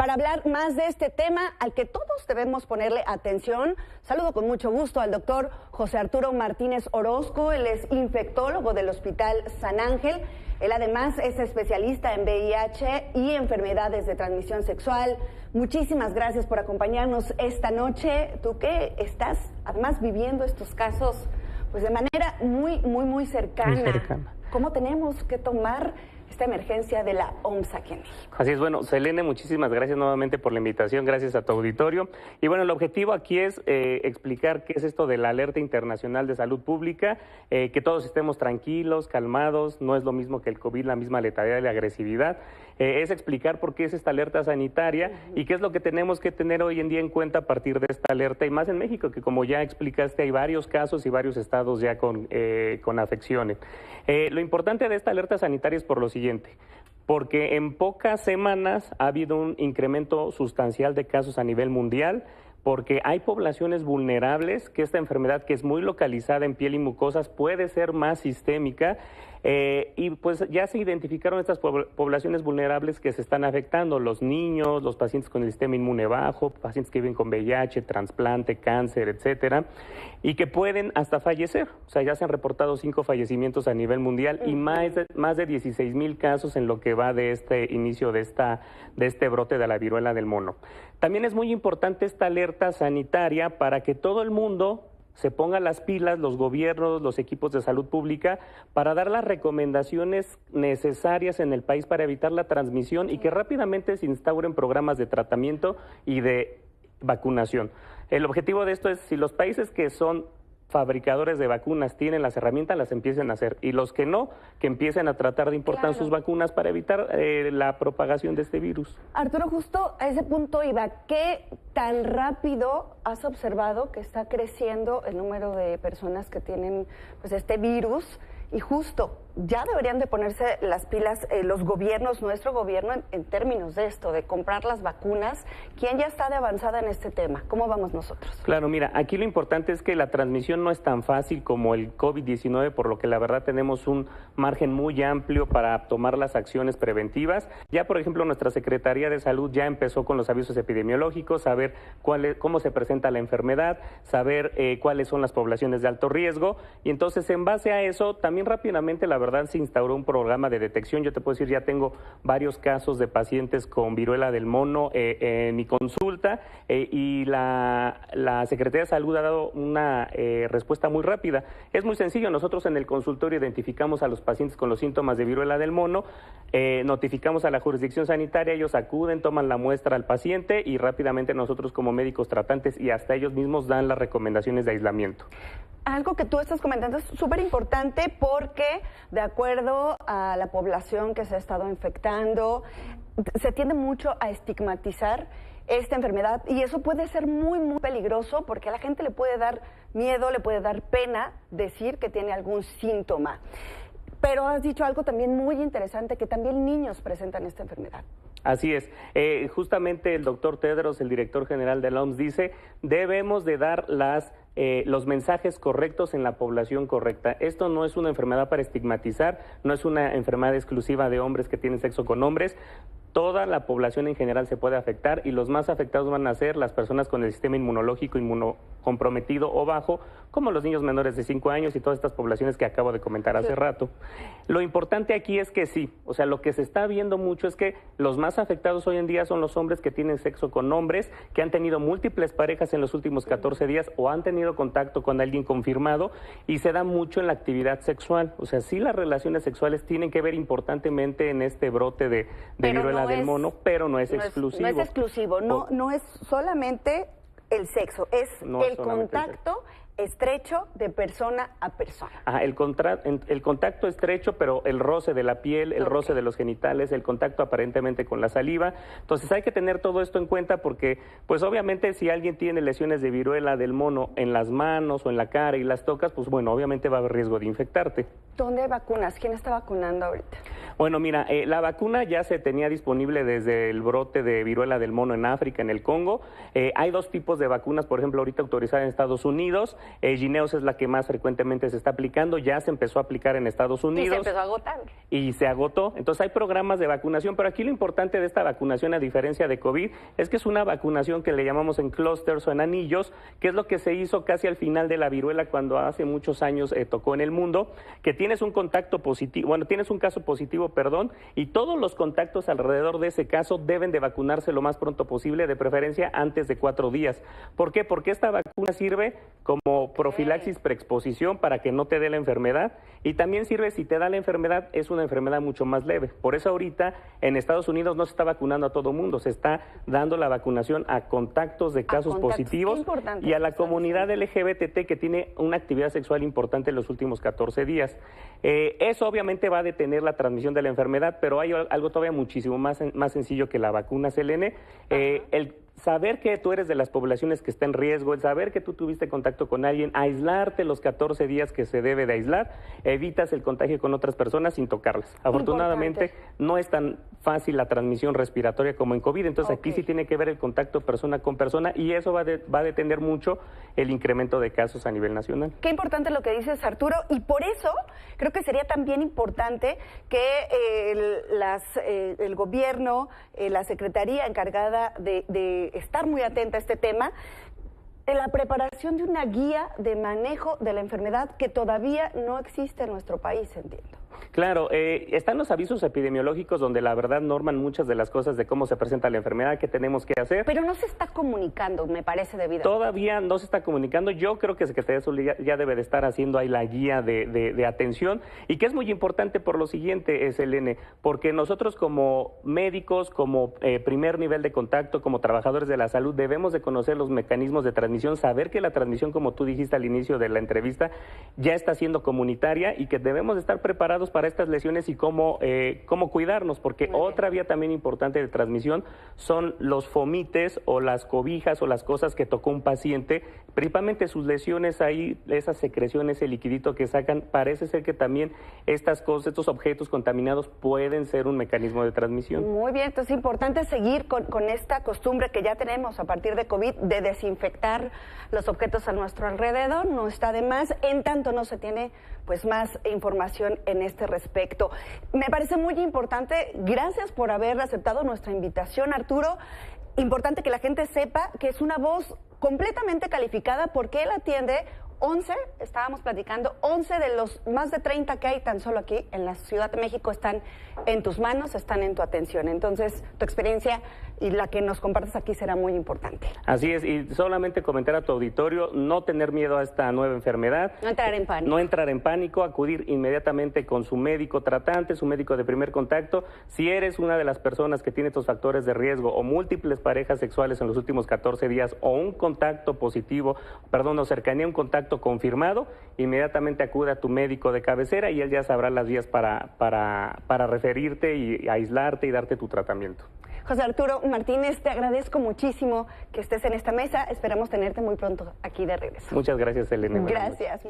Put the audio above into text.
para hablar más de este tema al que todos debemos ponerle atención. Saludo con mucho gusto al doctor José Arturo Martínez Orozco. Él es infectólogo del Hospital San Ángel. Él además es especialista en VIH y enfermedades de transmisión sexual. Muchísimas gracias por acompañarnos esta noche. Tú que estás además viviendo estos casos pues de manera muy cercana. Muy cercana. ¿Cómo tenemos que tomar esta emergencia de la OMS aquí en México? Así es, bueno, Selene, muchísimas gracias nuevamente por la invitación, gracias a tu auditorio. Y bueno, el objetivo aquí es explicar qué es esto de la alerta internacional de salud pública, que todos estemos tranquilos, calmados, no es lo mismo que el COVID, la misma letalidad y la agresividad. Es explicar por qué es esta alerta sanitaria y qué es lo que tenemos que tener hoy en día en cuenta a partir de esta alerta, y más en México, que como ya explicaste, hay varios casos y varios estados ya con afecciones. Lo importante de esta alerta sanitaria es por lo siguiente, porque en pocas semanas ha habido un incremento sustancial de casos a nivel mundial, porque hay poblaciones vulnerables, que esta enfermedad, que es muy localizada en piel y mucosas, puede ser más sistémica, y pues ya se identificaron estas poblaciones vulnerables que se están afectando: los niños, los pacientes con el sistema inmune bajo, pacientes que viven con VIH, trasplante, cáncer, etcétera, y que pueden hasta fallecer. O sea, ya se han reportado 5 fallecimientos a nivel mundial y más de 16,000 casos en lo que va de este inicio de este brote de la viruela del mono. También es muy importante esta alerta sanitaria para que todo el mundo se ponga las pilas, los gobiernos, los equipos de salud pública, para dar las recomendaciones necesarias en el país para evitar la transmisión y que rápidamente se instauren programas de tratamiento y de vacunación. El objetivo de esto es, si los países que son fabricadores de vacunas tienen las herramientas, las empiecen a hacer, y los que no, que empiecen a tratar de importar sus vacunas para evitar la propagación de este virus. Arturo, justo a ese punto iba. ¿Qué tan rápido has observado que está creciendo el número de personas que tienen pues este virus? Y justo, ya deberían de ponerse las pilas los gobiernos, nuestro gobierno, en términos de esto, de comprar las vacunas. ¿Quién ya está de avanzada en este tema? ¿Cómo vamos nosotros? Claro, mira, aquí lo importante es que la transmisión no es tan fácil como el COVID-19, por lo que la verdad tenemos un margen muy amplio para tomar las acciones preventivas. Ya, por ejemplo, nuestra Secretaría de Salud ya empezó con los avisos epidemiológicos, saber cómo se presenta la enfermedad, saber cuáles son las poblaciones de alto riesgo, y entonces en base a eso también rápidamente, la verdad, se instauró un programa de detección. Yo te puedo decir, ya tengo varios casos de pacientes con viruela del mono en mi consulta, y la Secretaría de Salud ha dado una respuesta muy rápida. Es muy sencillo, nosotros en el consultorio identificamos a los pacientes con los síntomas de viruela del mono, notificamos a la jurisdicción sanitaria, ellos acuden, toman la muestra al paciente y rápidamente nosotros como médicos tratantes y hasta ellos mismos dan las recomendaciones de aislamiento. Algo que tú estás comentando es súper importante, porque de acuerdo a la población que se ha estado infectando, se tiende mucho a estigmatizar esta enfermedad, y eso puede ser muy peligroso, porque a la gente le puede dar miedo, le puede dar pena decir que tiene algún síntoma. Pero has dicho algo también muy interesante, que también niños presentan esta enfermedad. Así es. Justamente el doctor Tedros, el director general de la OMS, dice: debemos de dar los mensajes correctos en la población correcta. Esto no es una enfermedad para estigmatizar, no es una enfermedad exclusiva de hombres que tienen sexo con hombres. Toda la población en general se puede afectar, y los más afectados van a ser las personas con el sistema inmunológico inmunocomprometido o bajo, como los niños menores de 5 años y todas estas poblaciones que acabo de comentar hace rato. Lo importante aquí es que sí, o sea, lo que se está viendo mucho es que los más afectados hoy en día son los hombres que tienen sexo con hombres, que han tenido múltiples parejas en los últimos 14 días o han tenido contacto con alguien confirmado, y se da mucho en la actividad sexual. O sea, sí, las relaciones sexuales tienen que ver importantemente en este brote de viruela del mono, pero no es exclusivo. No es exclusivo, no es solamente el sexo, es el contacto estrecho de persona a persona. El contacto estrecho, pero el roce de la piel, el roce de los genitales, el contacto aparentemente con la saliva. Entonces hay que tener todo esto en cuenta, porque pues obviamente si alguien tiene lesiones de viruela del mono en las manos o en la cara y las tocas, pues bueno, obviamente va a haber riesgo de infectarte. ¿Dónde hay vacunas? ¿Quién está vacunando ahorita? Bueno, mira, la vacuna ya se tenía disponible desde el brote de viruela del mono en África, en el Congo. Hay 2 tipos de vacunas, por ejemplo, ahorita autorizadas en Estados Unidos. Jynneos es la que más frecuentemente se está aplicando, ya se empezó a aplicar en Estados Unidos. Y se empezó a agotar. Y se agotó. Entonces hay programas de vacunación, pero aquí lo importante de esta vacunación, a diferencia de COVID, es que es una vacunación que le llamamos en clústeres o en anillos, que es lo que se hizo casi al final de la viruela cuando hace muchos años tocó en el mundo, que tienes un contacto positivo, bueno, tienes un caso positivo, perdón, y todos los contactos alrededor de ese caso deben de vacunarse lo más pronto posible, de preferencia antes de 4 días. ¿Por qué? Porque esta vacuna sirve como profilaxis preexposición para que no te dé la enfermedad, y también sirve si te da la enfermedad, es una enfermedad mucho más leve. Por eso ahorita en Estados Unidos no se está vacunando a todo mundo, se está dando la vacunación a contactos de casos positivos y a la comunidad LGBT que tiene una actividad sexual importante en los últimos 14 días. Eso obviamente va a detener la transmisión de la enfermedad, pero hay algo todavía muchísimo más sencillo que la vacuna, Selene. El saber que tú eres de las poblaciones que está en riesgo, el saber que tú tuviste contacto con alguien, aislarte los 14 días que se debe de aislar, evitas el contagio con otras personas sin tocarlas. Afortunadamente no es tan fácil la transmisión respiratoria como en COVID, entonces aquí sí tiene que ver el contacto persona con persona y eso va a detener mucho el incremento de casos a nivel nacional. Qué importante lo que dices, Arturo, y por eso creo que sería también importante que el gobierno, la secretaría encargada de estar muy atenta a este tema, en la preparación de una guía de manejo de la enfermedad que todavía no existe en nuestro país, entiendo. Claro, están los avisos epidemiológicos donde la verdad norman muchas de las cosas de cómo se presenta la enfermedad, qué tenemos que hacer. Pero no se está comunicando, me parece debido. Todavía no se está comunicando. Yo creo que Secretaría de Salud ya debe de estar haciendo ahí la guía de atención y que es muy importante por lo siguiente, Selene, porque nosotros como médicos, como primer nivel de contacto, como trabajadores de la salud, debemos de conocer los mecanismos de transmisión, saber que la transmisión, como tú dijiste al inicio de la entrevista, ya está siendo comunitaria y que debemos de estar preparados para estas lesiones y cómo cuidarnos, porque otra vía también importante de transmisión son los fomites o las cobijas o las cosas que tocó un paciente, principalmente sus lesiones ahí, esas secreciones, ese liquidito que sacan, parece ser que también estas cosas, estos objetos contaminados pueden ser un mecanismo de transmisión. Muy bien, entonces es importante seguir con esta costumbre que ya tenemos a partir de COVID de desinfectar los objetos a nuestro alrededor, no está de más, en tanto no se tiene pues más información en este respecto. Me parece muy importante, gracias por haber aceptado nuestra invitación, Arturo. Importante que la gente sepa que es una voz completamente calificada porque él atiende 11, estábamos platicando, 11 de los más de 30 que hay tan solo aquí en la Ciudad de México están en tus manos, están en tu atención. Entonces, tu experiencia y la que nos compartes aquí será muy importante. Así es, y solamente comentar a tu auditorio, no tener miedo a esta nueva enfermedad. No entrar en pánico. No entrar en pánico, acudir inmediatamente con su médico tratante, su médico de primer contacto. Si eres una de las personas que tiene estos factores de riesgo o múltiples parejas sexuales en los últimos 14 días o un contacto positivo, o cercanía a un contacto confirmado, inmediatamente acude a tu médico de cabecera y él ya sabrá las vías para referirte y aislarte y darte tu tratamiento. José Arturo Martínez, te agradezco muchísimo que estés en esta mesa. Esperamos tenerte muy pronto aquí de regreso. Muchas gracias, Elena. Gracias.